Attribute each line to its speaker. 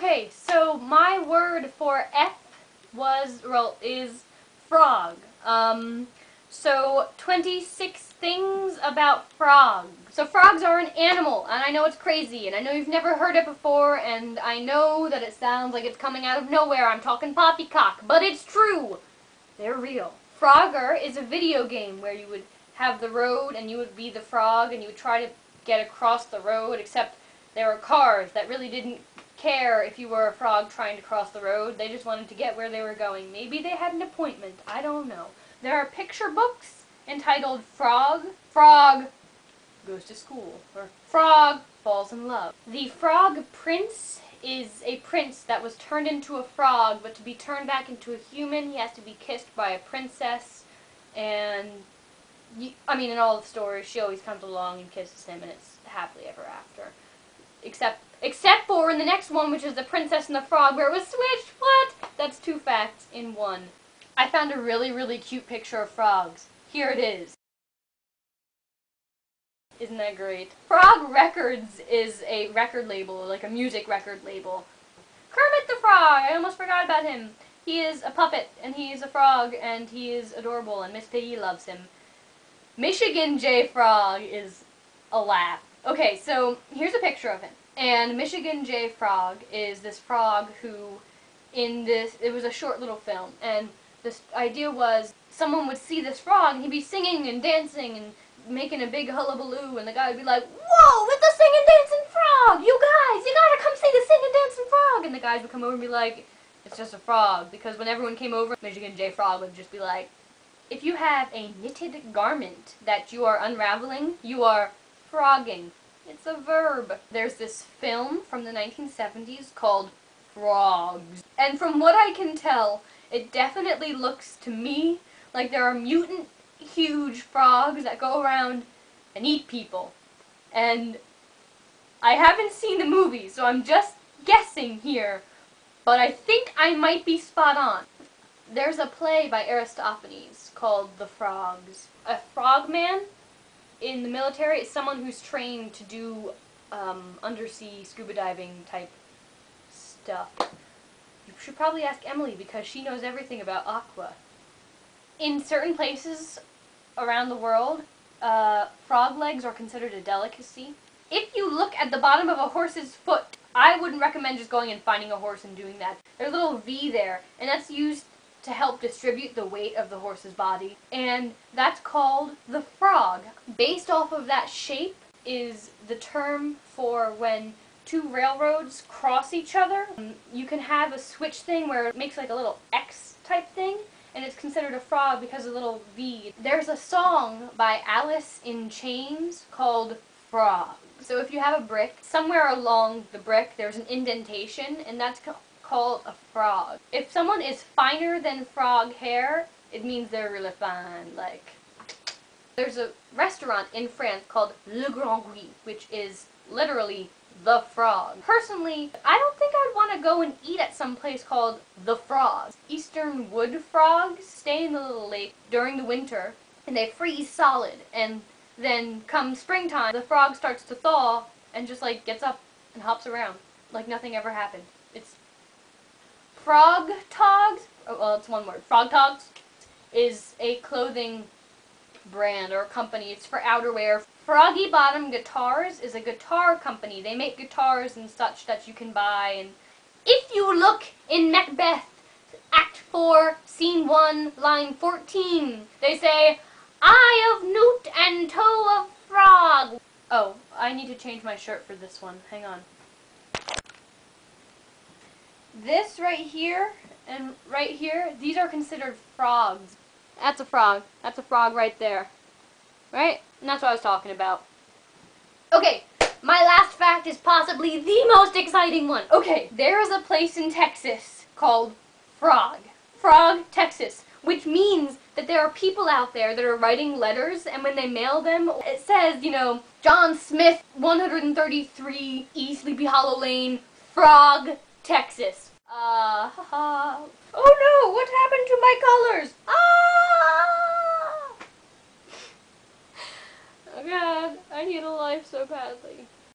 Speaker 1: Okay, so my word for F is frog. So 26 things about frogs. So frogs are an animal, and I know it's crazy, and I know you've never heard it before, and I know that it sounds like it's coming out of nowhere. I'm talking poppycock, but it's true. They're real. Frogger is a video game where you would have the road, and you would be the frog, and you would try to get across the road, except there were cars that really didn't care if you were a frog trying to cross the road. They just wanted to get where they were going. Maybe they had an appointment. I don't know. There are picture books entitled Frog Goes to School, or Frog Falls in Love. The Frog Prince is a prince that was turned into a frog, but to be turned back into a human, he has to be kissed by a princess, and in all the stories, she always comes along and kisses him, and it's happily ever after. Except for in the next one, which is The Princess and the Frog, where it was switched. What? That's 2 facts in 1. I found a really, really cute picture of frogs. Here it is. Isn't that great? Frog Records is a record label, like a music record label. Kermit the Frog! I almost forgot about him. He is a puppet, and he is a frog, and he is adorable, and Miss Piggy loves him. Michigan J. Frog is a laugh. Okay, so here's a picture of him. And Michigan J. Frog is this frog who, it was a short little film, and this idea was someone would see this frog, and he'd be singing and dancing and making a big hullabaloo, and the guy would be like, "Whoa, it's a singing dancing frog! You guys, you gotta come see the singing dancing frog!" And the guys would come over and be like, "It's just a frog," because when everyone came over, Michigan J. Frog would just be like, "If you have a knitted garment that you are unraveling, you are frogging." It's a verb. There's this film from the 1970s called Frogs. And from what I can tell, it definitely looks to me like there are mutant huge frogs that go around and eat people. And I haven't seen the movie, so I'm just guessing here, but I think I might be spot on. There's a play by Aristophanes called The Frogs. A frogman in the military is someone who's trained to do undersea scuba diving type stuff. You should probably ask Emily because she knows everything about aqua. In certain places around the world, frog legs are considered a delicacy. If you look at the bottom of a horse's foot, I wouldn't recommend just going and finding a horse and doing that. There's a little V there, and that's used to help distribute the weight of the horse's body, and that's called the frog. Based off of that shape is the term for when 2 railroads cross each other. You can have a switch thing where it makes like a little X type thing, and it's considered a frog because of the little V. There's a song by Alice in Chains called Frog. So if you have a brick, somewhere along the brick there's an indentation, and that's called a frog. If someone is finer than frog hair, it means they're really fine. Like, there's a restaurant in France called Le Grand Gui, which is literally the frog. Personally, I don't think I'd want to go and eat at some place called the Frog. Eastern wood frogs stay in the little lake during the winter, and they freeze solid, and then come springtime, the frog starts to thaw and just like gets up and hops around like nothing ever happened. It's Frog Togs, well, it's one word. Frog Togs is a clothing brand or company. It's for outerwear. Froggy Bottom Guitars is a guitar company. They make guitars and such that you can buy. And if you look in Macbeth, Act 4, Scene 1, line 14, they say, "Eye of newt and toe of frog." Oh, I need to change my shirt for this one. Hang on. This right here and right here, these are considered frogs. That's a frog. That's a frog right there. Right? And that's what I was talking about. Okay, my last fact is possibly the most exciting one. Okay, there is a place in Texas called Frog, Texas, which means that there are people out there that are writing letters, and when they mail them, it says, you know, John Smith, 133 East Sleepy Hollow Lane, Frog, Texas. Oh no, what happened to my colors? Oh god, I need a life so badly.